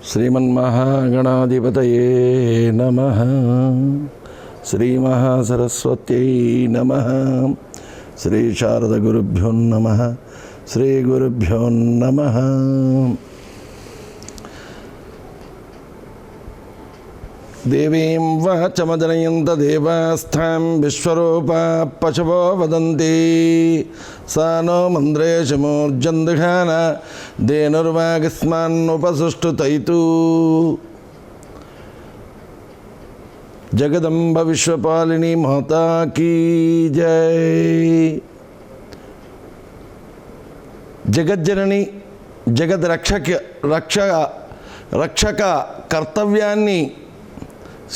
श्रीमन्महागणाधिपतये नमः। श्रीमहासरस्वत्यै नमः। श्रीशारदगुरुभ्यो नमः। श्रीगुरुभ्यो नमः। देवीं वाचमजनयन्त देवास्थां विश्वरूपा पशवो वदन्ति सा नो मन्द्रेशमूर्जन्दुघान धेनुर्वागस्मान्नुपसुष्टुतैतु। जगदम्ब विश्वपालिनी माता की जय। जगज्जननी रक्षक कर्तव्याన్ని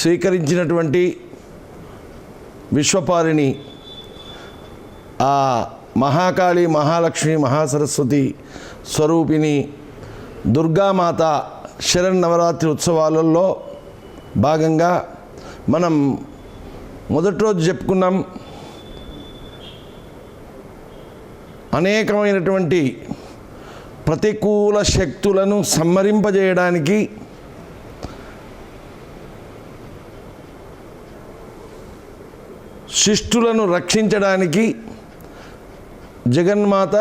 స్వీకరించినటువంటి విశ్వపాలిని ఆ మహాకాళి, మహాలక్ష్మి, మహాసరస్వతి స్వరూపిణి దుర్గామాత శరన్నవరాత్రి ఉత్సవాలలో భాగంగా మనం మొదటి రోజు చెప్పుకున్నాం. అనేకమైనటువంటి ప్రతికూల శక్తులను సంహరింపజేయడానికి, శిష్టులను రక్షించడానికి జగన్మాత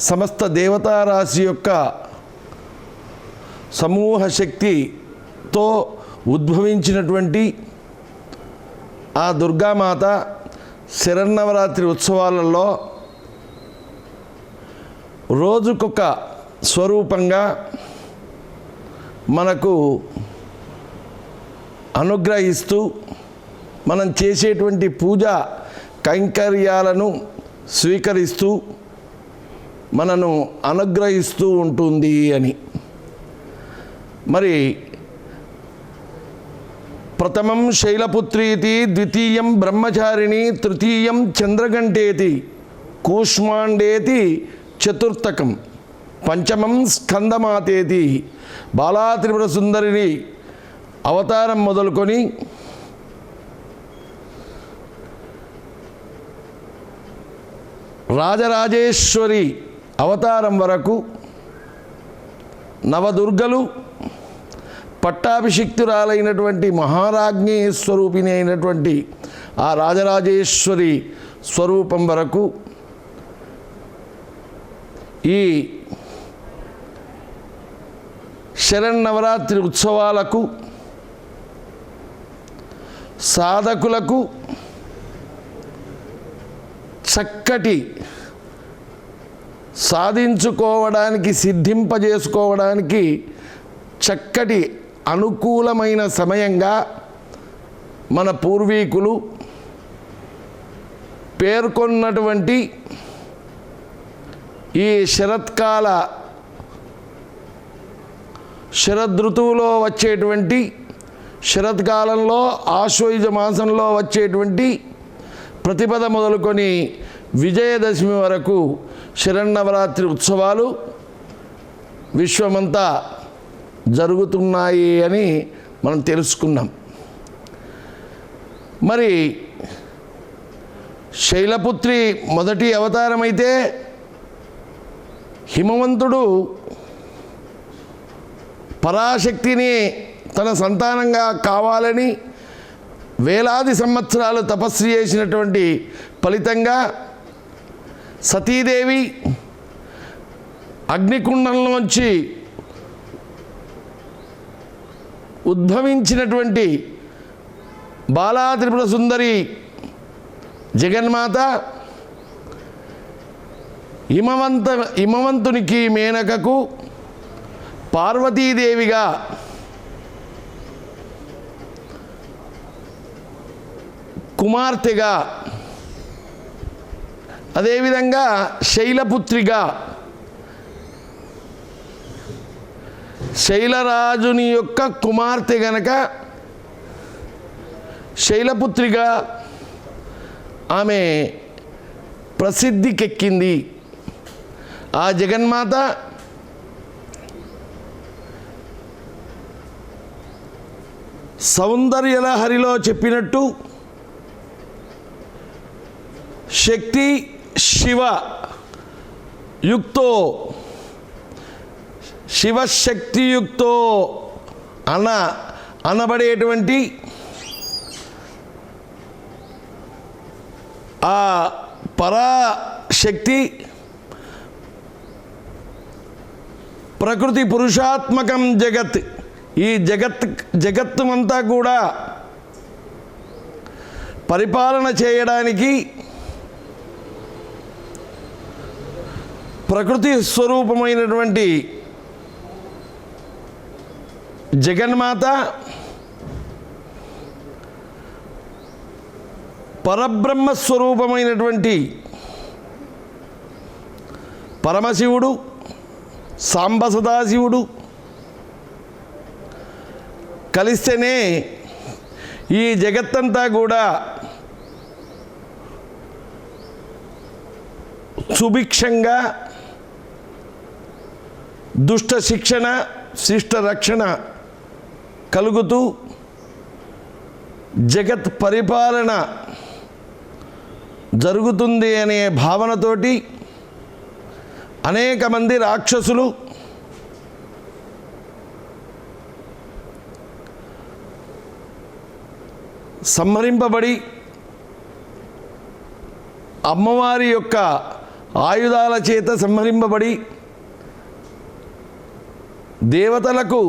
సమస్త దేవతారాశి యొక్క సమూహ శక్తితో ఉద్భవించినటువంటి ఆ దుర్గామాత శరన్నవరాత్రి ఉత్సవాలలో రోజుకొక స్వరూపంగా మనకు అనుగ్రహిస్తూ మనం చేసేటువంటి పూజా కైంకర్యాలను స్వీకరిస్తూ మనను అనుగ్రహిస్తూ ఉంటుంది అని. మరి ప్రథమం శైలపుత్రీతి, ద్వితీయం బ్రహ్మచారిణి, తృతీయం చంద్రఘంటేతి, కూష్మాండేతి చతుర్థకం, పంచమం స్కందమాతేతి. బాలా త్రిపుర సుందరిని అవతారం మొదలుకొని రాజరాజేశ్వరి అవతారం వరకు నవదుర్గలు, పట్టాభిషిక్తురాలైనటువంటి మహారాజ్ఞి స్వరూపిణి అయినటువంటి ఆ రాజరాజేశ్వరి స్వరూపం వరకు ఈ శరన్నవరాత్రి ఉత్సవాలకు సాధకులకు చక్కటి సాధించుకోవడానికి, సిద్ధింపజేసుకోవడానికి చక్కటి అనుకూలమైన సమయంగా మన పూర్వీకులు పేర్కొన్నటువంటి ఈ శరదృతువులో వచ్చేటువంటి శరత్కాలంలో ఆశ్వయుజ మాసంలో వచ్చేటువంటి ప్రతిపద మొదలుకొని విజయదశమి వరకు శరన్నవరాత్రి ఉత్సవాలు విశ్వమంతా జరుగుతున్నాయి అని మనం తెలుసుకున్నాం. మరి శైలపుత్రి మొదటి అవతారం అయితే హిమవంతుడు పరాశక్తిని తన సంతానంగా కావాలని వేలాది సంవత్సరాలు తపస్సు చేసినటువంటి ఫలితంగా సతీదేవి అగ్నికుండంలోంచి ఉద్భవించినటువంటి బాలా త్రిపుర సుందరి జగన్మాత హిమవంతునికి, మేనకకు పార్వతీదేవిగా కుమార్తెగా, అదేవిధంగా శైలపుత్రిగా, శైలరాజుని యొక్క కుమార్తె గనక శైలపుత్రిగా ఆమె ప్రసిద్ధికెక్కింది. ఆ జగన్మాత సౌందర్యలహరిలో చెప్పినట్టు శక్తి శివ యుక్తో శివశక్తియుక్తో అనబడేటువంటి ఆ పరాశక్తి ప్రకృతి పురుషాత్మకం జగత్, ఈ జగత్తుమంతా కూడా పరిపాలన చేయడానికి ప్రకృతి స్వరూపమైనటువంటి జగన్మాత పరబ్రహ్మ స్వరూపమైనటువంటి పరమశివుడు సాంబ సదాశివుడు కలిస్తేనే ఈ జగత్తంతా కూడా సుభిక్షంగా దుష్ట శిక్షణ శిష్ట రక్షణ కలుగుతూ జగత్ పరిపాలన జరుగుతుంది అనే భావనతోటి అనేక మంది రాక్షసులు సంహరింపబడి అమ్మవారి యొక్క ఆయుధాల చేత సంహరింపబడి దేవతలకు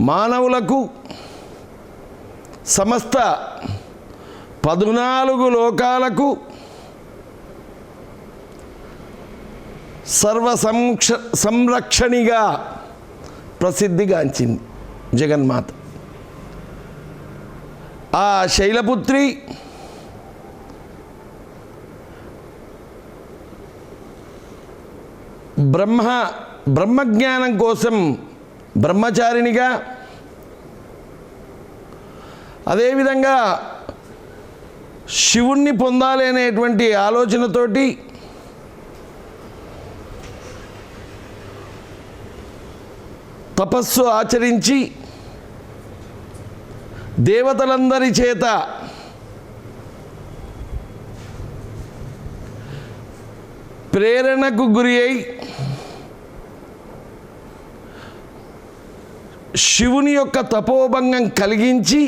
మానవులకు సమస్త 14 లోకాలకు సంరక్షణిగా ప్రసిద్ధిగాంచింది జగన్మాత. ఆ శైలపుత్రి బ్రహ్మజ్ఞానం కోసం బ్రహ్మచారిణిగా, అదేవిధంగా శివుణ్ణి పొందాలి అనేటువంటి ఆలోచనతోటి తపస్సు ఆచరించి దేవతలందరి చేత ప్రేరణకు గురి అయి శివుని యొక్క తపోభంగం కలిగించి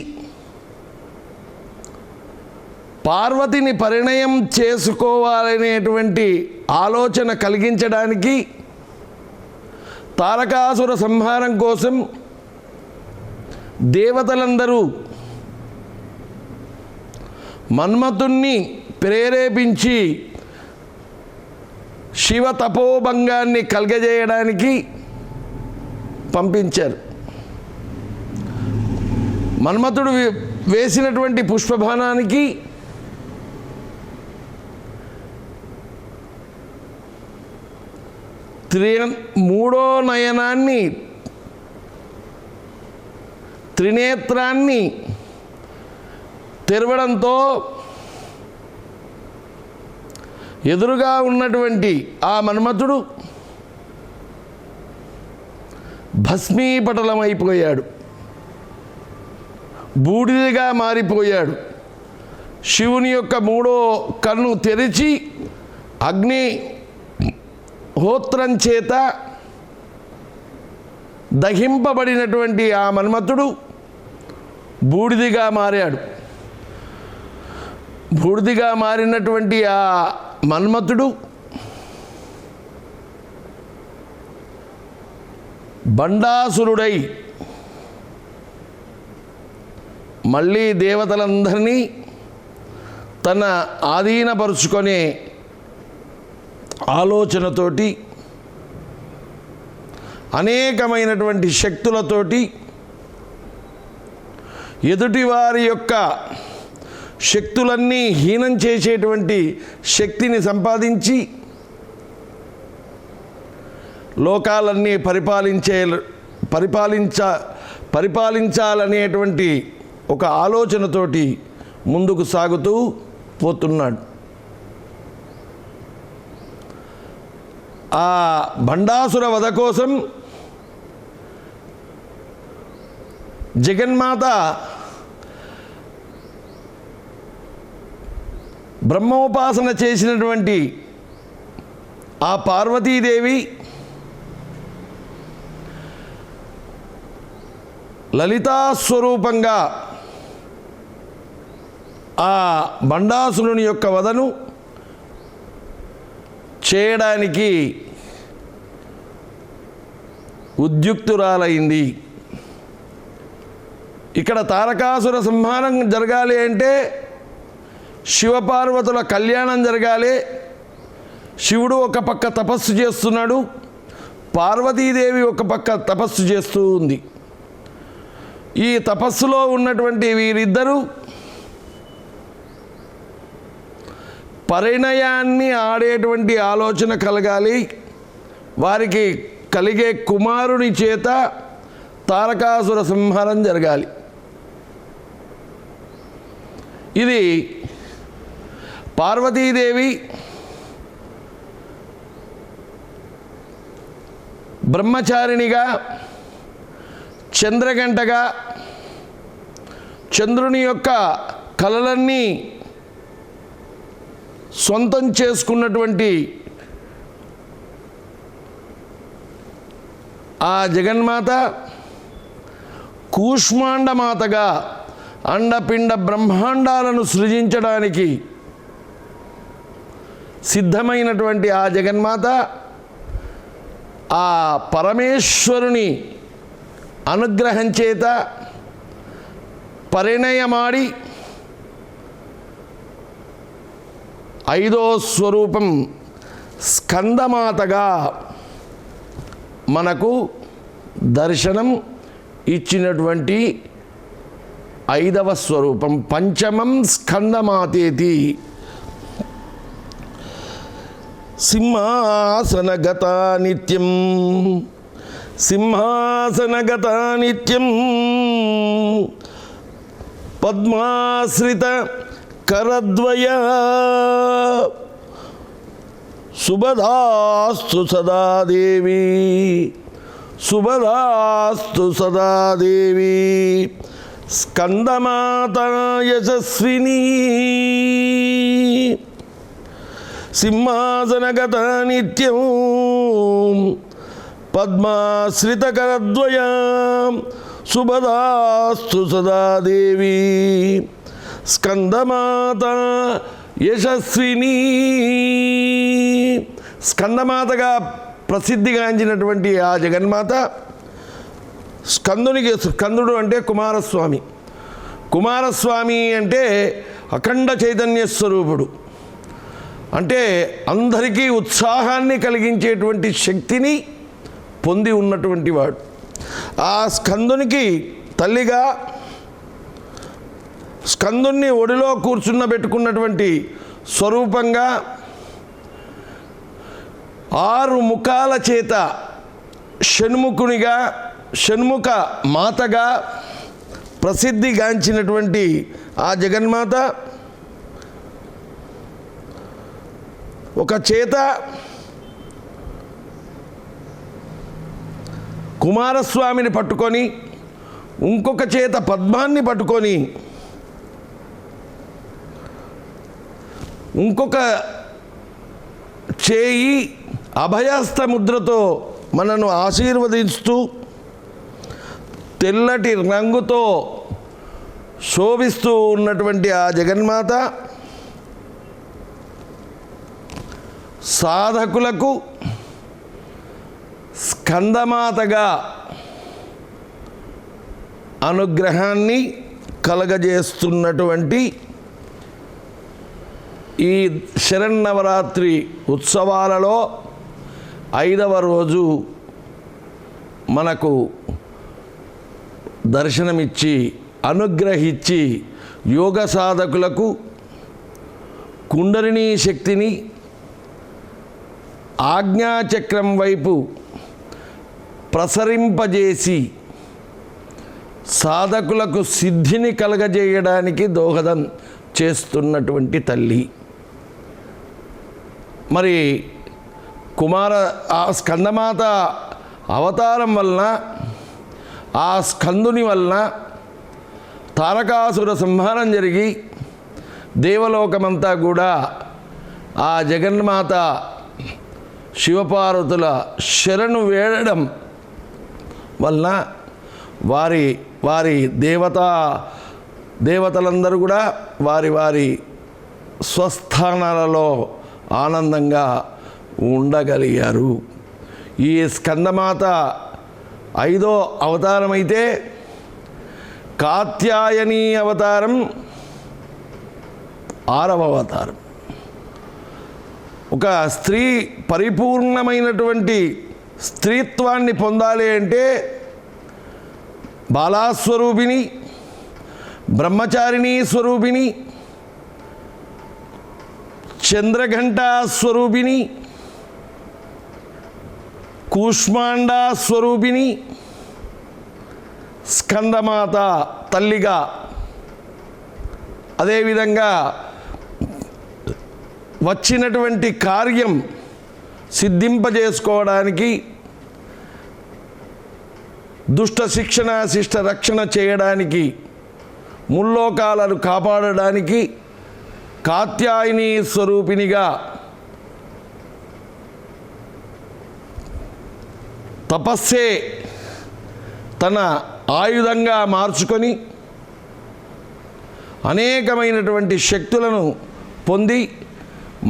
పార్వతిని పరిణయం చేసుకోవాలనేటువంటి ఆలోచన కలిగించడానికి తారకాసుర సంహారం కోసం దేవతలందరూ మన్మథుణ్ణి ప్రేరేపించి శివ తపోభంగాన్ని కలగజేయడానికి పంపించారు. మన్మథుడు వేసినటువంటి పుష్పబాణానికి మూడో నయనాన్ని త్రినేత్రాన్ని తెరవడంతో ఎదురుగా ఉన్నటువంటి ఆ మన్మథుడు భస్మీపటలమైపోయాడు, బూడిదగా మారిపోయాడు. శివుని యొక్క మూడో కన్ను తెరిచి అగ్ని హోత్రం చేత దహింపబడినటువంటి ఆ మన్మథుడు బూడిదిగా మారాడు. బూడిదిగా మారినటువంటి ఆ మన్మథుడు బండాసురుడై మళ్ళీ దేవతలందరినీ తన ఆధీనపరుచుకునే ఆలోచనతోటి అనేకమైనటువంటి శక్తులతోటి ఎదుటివారి యొక్క శక్తులన్నీ హీనం చేసేటువంటి శక్తిని సంపాదించి లోకాలన్నీ పరిపాలించాలనేటువంటి ఒక ఆలోచనతోటి ముందుకు సాగుతూ పోతున్నాడు. ఆ భండాసుర వధ కోసం జగన్మాత బ్రహ్మోపాసన చేసినటువంటి ఆ పార్వతీదేవి లలితాస్వరూపంగా ఆ బండాసురుని యొక్క వధను చేయడానికి ఉద్యుక్తురాలైంది. ఇక్కడ తారకాసుర సంహారం జరగాలి అంటే శివపార్వతుల కళ్యాణం జరగాలి. శివుడు ఒక పక్క తపస్సు చేస్తున్నాడు, పార్వతీదేవి ఒక పక్క తపస్సు చేస్తూ ఉంది. ఈ తపస్సులో ఉన్నటువంటి వీరిద్దరూ పరిణయాన్ని ఆడేటువంటి ఆలోచన కలగాలి. వారికి కలిగే కుమారుని చేత తారకాసుర సంహారం జరగాలి. ఇది పార్వతీదేవి బ్రహ్మచారిణిగా చంద్రగంటగా చంద్రుని యొక్క కలలన్నీ సొంతం చేసుకున్నటువంటి ఆ జగన్మాత కూష్మాండమాతగా అండపిండ బ్రహ్మాండాలను సృజించడానికి సిద్ధమైనటువంటి ఆ జగన్మాత ఆ పరమేశ్వరుని అనుగ్రహం చేత పరిణయమాడి ఐదో స్వరూపం స్కందమాతగా మనకు దర్శనం ఇచ్చినటువంటి ఐదవ స్వరూపం. పంచమం స్కందమాతేతి. సింహాసనగతా నిత్యం సింహాసనగతా నిత్యం పద్మాశ్రిత కరద్వయ శుభదాస్తు సదా దేవి శుభదాస్తు సదా దేవి స్కందమాత యశస్విని. సింహాసనగత నిత్యం పద్మాశ్రితకరద్వయ శుభదాస్తు సదా దేవి స్కందమాత యశస్విని. స్కందమాతగా ప్రసిద్ధిగాంచినటువంటి ఆ జగన్మాత స్కందుడు అంటే కుమారస్వామి. కుమారస్వామి అంటే అఖండ చైతన్య స్వరూపుడు. అంటే అందరికీ ఉత్సాహాన్ని కలిగించేటువంటి శక్తిని పొంది ఉన్నటువంటి వాడు. ఆ స్కందునికి తల్లిగా స్కందుని ఒడిలో కూర్చున్నబెట్టుకున్నటువంటి స్వరూపంగా 6 ముఖాల చేత షణ్ముఖునిగా షణ్ముఖ మాతగా ప్రసిద్ధిగాంచినటువంటి ఆ జగన్మాత ఒక చేత కుమారస్వామిని పట్టుకొని ఇంకొక చేత పద్మాన్ని పట్టుకొని ఇంకొక చేయి అభయహస్త ముద్రతో మనను ఆశీర్వదిస్తూ తెల్లటి రంగుతో శోభిస్తూ ఉన్నటువంటి ఆ జగన్మాత సాధకులకు స్కందమాతగా అనుగ్రహాన్ని కలగజేస్తున్నటువంటి ఈ శరన్నవరాత్రి ఉత్సవాలలో 5వ రోజు మనకు దర్శనమిచ్చి అనుగ్రహించి యోగ సాధకులకు కుండలినీ శక్తిని ఆజ్ఞాచక్రం వైపు ప్రసరింపజేసి సాధకులకు సిద్ధిని కలగజేయడానికి దోహదం చేస్తున్నటువంటి తల్లి. మరి ఆ స్కందమాత అవతారం వలన ఆ స్కందుని వలన తారకాసుర సంహారం జరిగి దేవలోకమంతా కూడా ఆ జగన్మాత శివపార్వతుల శరణు వేడడం వలన వారి వారి దేవతలందరూ కూడా వారి వారి స్వస్థానాలలో ఆనందంగా ఉండగలిగారు. ఈ స్కందమాత 5వ అవతారం అయితే కాత్యాయని అవతారం 6వ అవతారం. ఒక స్త్రీ పరిపూర్ణమైనటువంటి స్త్రీత్వాన్ని పొందాలి అంటే బాలాస్వరూపిణి, బ్రహ్మచారిణీ స్వరూపిణి, చంద్రఘంటా స్వరూపిణి, కూష్మాండా స్వరూపిణి, స్కందమాత తల్లిగా, అదేవిధంగా వచ్చినటువంటి కార్యం సిద్ధింపజేసుకోవడానికి, దుష్ట శిక్షణ శిష్ట రక్షణ చేయడానికి, ముల్లోకాలను కాపాడడానికి కాత్యాయని స్వరూపిణిగా తపస్సే తన ఆయుధంగా మార్చుకొని అనేకమైనటువంటి శక్తులను పొంది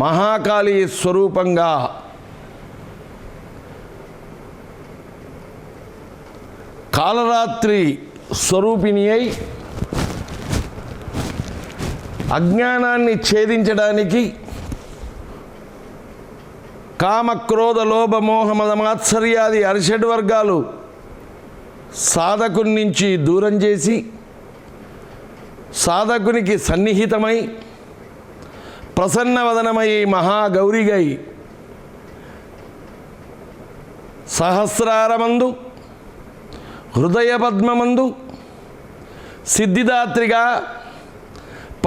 మహాకాళీ స్వరూపంగా కాలరాత్రి స్వరూపిణి అయి అజ్ఞానాన్ని ఛేదించడానికి, కామక్రోధ లోభ మోహ మద మాత్సర్యాది అరిషడ్వర్గాలు సాధకుని నుంచి దూరం చేసి సాధకునికి సన్నిహితమై ప్రసన్నవదనమై మహాగౌరిగై సహస్రారమందు హృదయ పద్మమందు సిద్ధిదాత్రిగా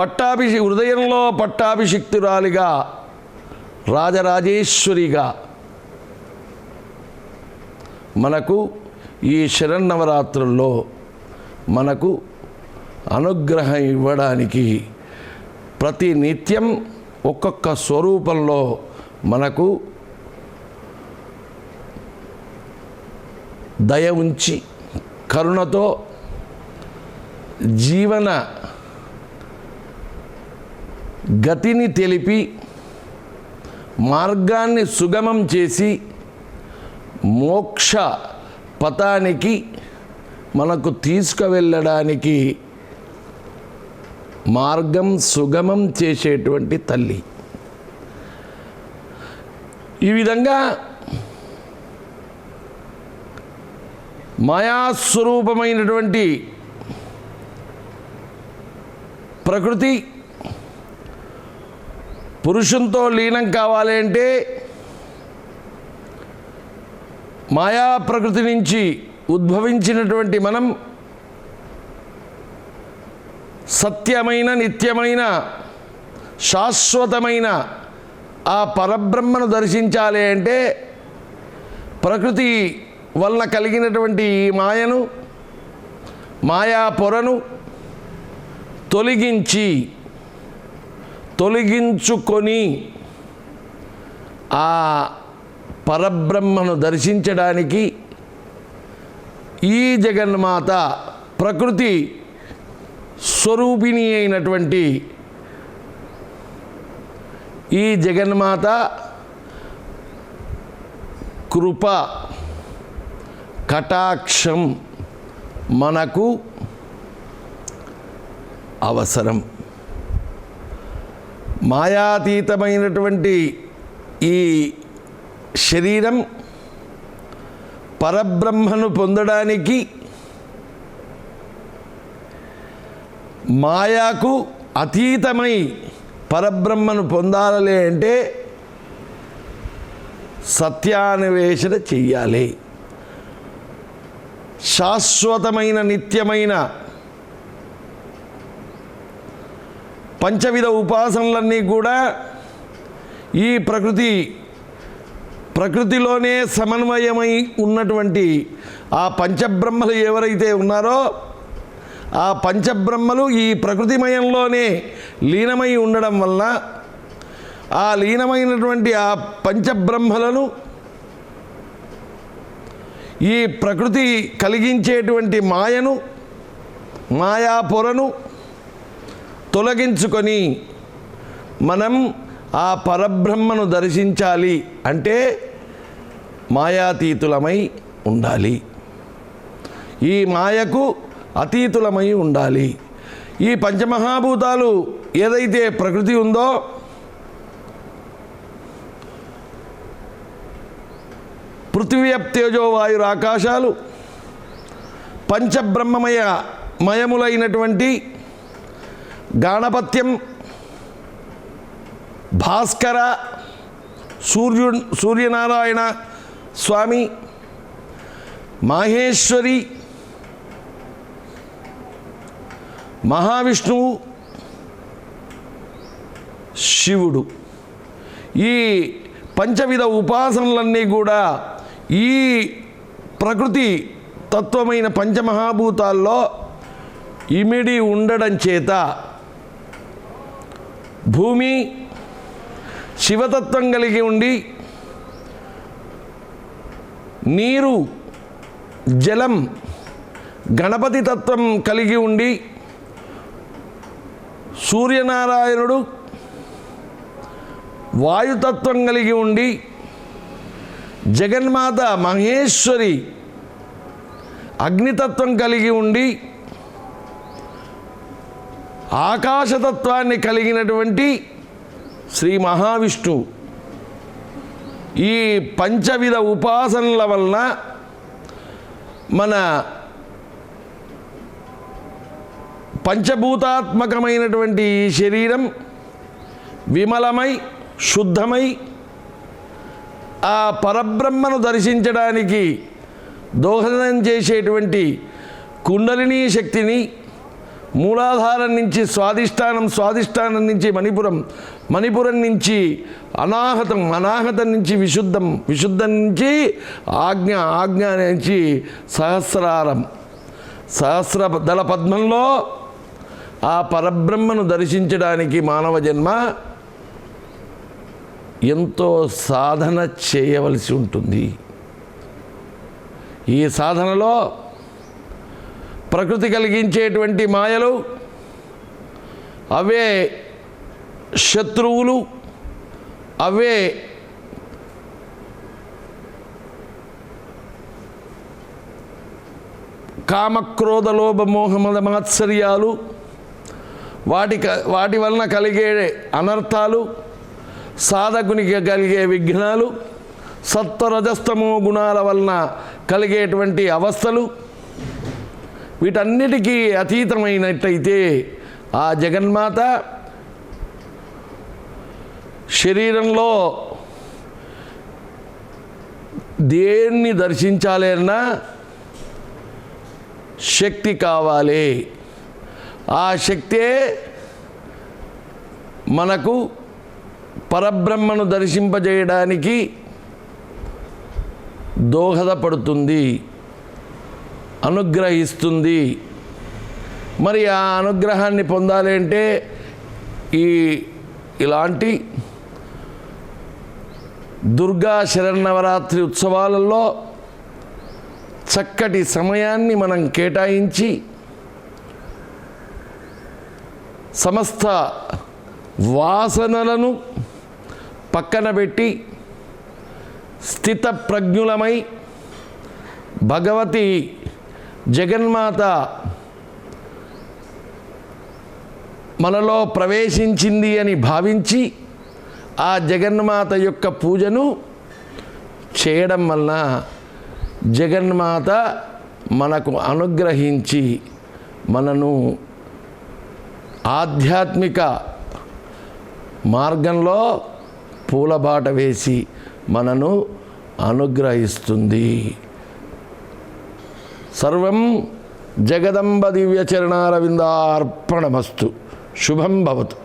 హృదయంలో పట్టాభిషిక్తురాలిగా రాజరాజేశ్వరిగా మనకు ఈ శరన్నవరాత్రుల్లో మనకు అనుగ్రహం ఇవ్వడానికి ప్రతి నిత్యం ఒక్కొక్క స్వరూపంలో మనకు దయ ఉంచి కరుణతో జీవన గతిని తెలిపి మార్గాన్ని సుగమం చేసి మోక్ష పథానికి మనకు తీసుకువెళ్ళడానికి మార్గం సుగమం చేసేటువంటి తల్లి. ఈ విధంగా మాయాస్వరూపమైనటువంటి ప్రకృతి పురుషంతో లీనం కావాలి అంటే మాయా ప్రకృతి నుంచి ఉద్భవించినటువంటి మనం సత్యమైన నిత్యమైన శాశ్వతమైన ఆ పరబ్రహ్మను దర్శించాలి అంటే ప్రకృతి వల్ల కలిగినటువంటి ఈ మాయను, మాయా పొరను తొలగించుకొని ఆ పరబ్రహ్మను దర్శించడానికి ఈ జగన్మాత ప్రకృతి స్వరూపిణి అయినటువంటి ఈ జగన్మాత కృప కటాక్షం మనకు అవసరం. మాయాతీతమైనటువంటి ఈ శరీరం పరబ్రహ్మను పొందడానికి మాయాకు అతీతమై పరబ్రహ్మను పొందాలి అంటే సత్యాన్వేషణ చెయ్యాలి. శాశ్వతమైన నిత్యమైన పంచవిధ ఉపాసనలన్నీ కూడా ఈ ప్రకృతిలోనే సమన్వయమై ఉన్నటువంటి ఆ పంచబ్రహ్మలు ఎవరైతే ఉన్నారో ఆ పంచబ్రహ్మలు ఈ ప్రకృతిమయంలోనే లీనమై ఉండడం వలన ఆ లీనమైనటువంటి ఆ పంచబ్రహ్మలను ఈ ప్రకృతి కలిగించేటువంటి మాయను, మాయాపొరను తొలగించుకొని మనం ఆ పరబ్రహ్మను దర్శించాలి అంటే మాయాతీతులమై ఉండాలి. ఈ మాయకు అతీతులమై ఉండాలి. ఈ పంచమహాభూతాలు ఏదైతే ప్రకృతి ఉందో పృథివీ తేజో వాయురు ఆకాశాలు మయములైనటువంటి గాణపత్యం, భాస్కర, సూర్యనారాయణ స్వామి, మాహేశ్వరి, మహావిష్ణువు, శివుడు, ఈ పంచవిధ ఉపాసనలన్నీ కూడా ఈ ప్రకృతి తత్వమైన పంచమహాభూతాల్లో ఇమిడి ఉండడం చేత భూమి శివతత్వం కలిగి ఉండి, నీరు జలం గణపతి తత్వం కలిగి ఉండి, సూర్యనారాయణుడు వాయుతత్వం కలిగి ఉండి, జగన్మాత మహేశ్వరి అగ్నితత్వం కలిగి ఉండి, ఆకాశతత్వాన్ని కలిగినటువంటి శ్రీ మహావిష్ణువు ఈ పంచవిధ ఉపాసనల వలన మన పంచభూతాత్మకమైనటువంటి ఈ శరీరం విమలమై శుద్ధమై ఆ పరబ్రహ్మను దర్శించడానికి దోహదం చేసేటువంటి కుండలినీ శక్తిని మూలాధారం నుంచి స్వాధిష్టానం నుంచి మణిపురం నుంచి అనాహతం నుంచి విశుద్ధం నుంచి ఆజ్ఞ నుంచి సహస్ర దళ పద్మంలో ఆ పరబ్రహ్మను దర్శించడానికి మానవ జన్మ ఎంతో సాధన చేయవలసి ఉంటుంది. ఈ సాధనలో ప్రకృతి కలిగించేటువంటి మాయలు అవే శత్రువులు, అవే కామక్రోధ లోభ మోహమద మాత్సర్యాలు, వాటి వలన కలిగే అనర్థాలు, సాధకునికి కలిగే విఘ్నాలు, సత్వరజస్తమో గుణాల వలన కలిగేటువంటి అవస్థలు, వీటన్నిటికీ అతీతమైనట్టయితే ఆ జగన్మాత శరీరంలో దేన్ని దర్శించాలి అన్నా శక్తి కావాలి. ఆ శక్తే మనకు పరబ్రహ్మను దర్శింపజేయడానికి దోహదపడుతుంది, అనుగ్రహిస్తుంది. మరి ఆ అనుగ్రహాన్ని పొందాలి అంటే ఇలాంటి దుర్గా శరన్నవరాత్రి ఉత్సవాలలో చక్కటి సమయాన్ని మనం కేటాయించి సమస్త వాసనలను పక్కన పెట్టి స్థిత ప్రజ్ఞులమై భగవతి జగన్మాత మనలో ప్రవేశించింది అని భావించి ఆ జగన్మాత యొక్క పూజను చేయడం వలన జగన్మాత మనకు అనుగ్రహించి మనను ఆధ్యాత్మిక మార్గంలో పూలబాట వేసి మనను అనుగ్రహిస్తుంది. సర్వం జగదంబ దివ్యచరణారవిందార్పణమస్తు. శుభం భవతు.